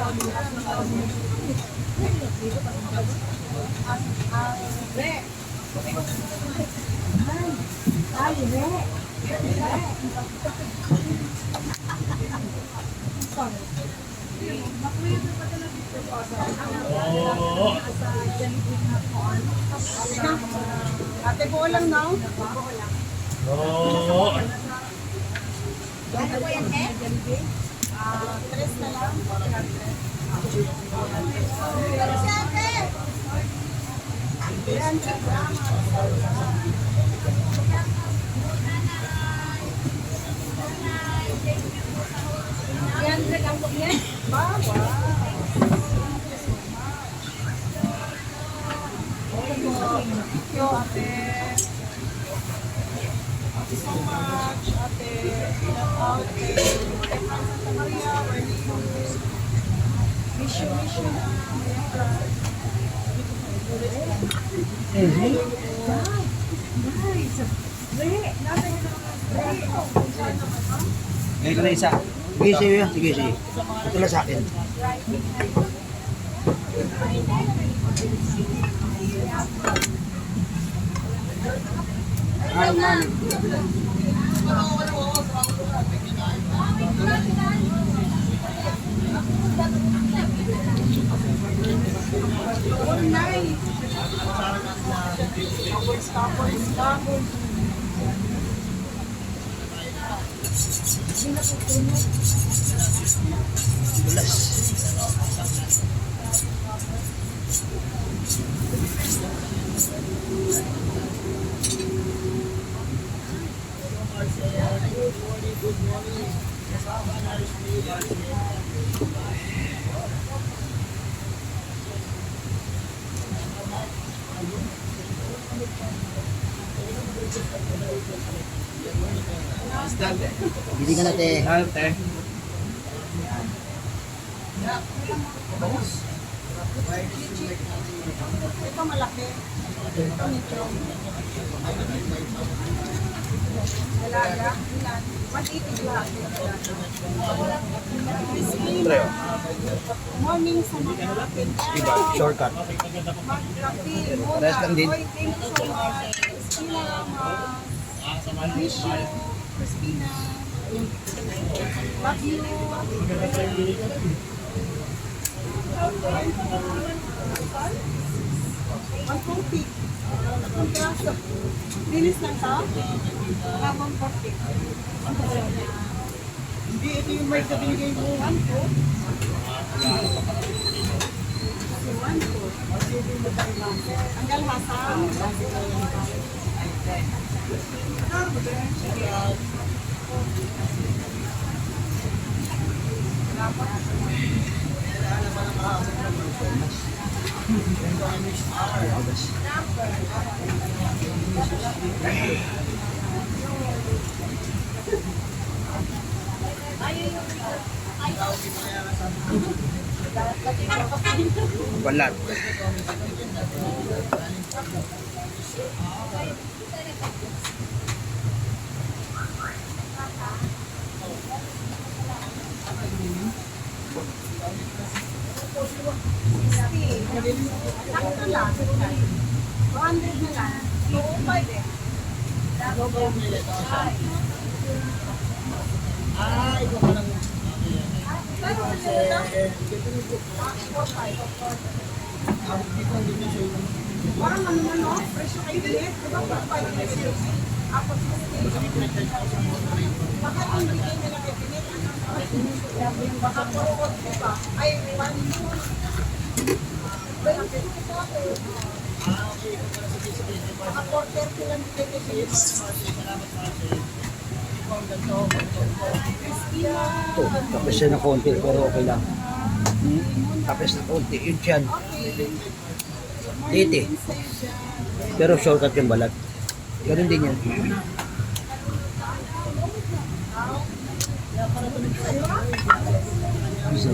Ate, buo lang, no? Oo. Ano po yan, eh? Tres na lang. Yan, nag-ambok niya? Bawa. Yo, ate. Thank you so much, ate. Shout out kay Santa Maria, where do you miss you na. Ngayon ko na isa. Sige sa'yo yan. Sige sa'yo. Ito lang sa akin. Ay, mami. Oh, nice. Tapos. Dulas. Bili ka na, te. Ate. Ito malaki. Ito nito. Dalaga. Ilan? 180 lahat. Morning sa mga akin. Diba? Shortcut. Mag-coffee muna. Parehas lang din. Oy, thank you so much. Christina, miss you. Christina. Love you. Ang kopi. Ang traso. Linis lang to? Habang kopi. Hindi, ito yung may kabinigay mo. One po. One po. Ang galhasa. Balat. Sakto lang. 200 na lang. Oo, pwede. Ay, ito ka lang. Parang ano man, no? Presyo kayo ulit. Diba? 5 Ako, 60. Baka hindi kayo nila kay Pinit. Baka 4, diba? Ay, 1. Baka 4:30 lang kayo kay Pinit. Christina. Ito, tapos siya na konti, pero okay lang. Tapos na konti, yun siyan. Titi. Pero shortcut yung balat. Ganun din yan. Isa.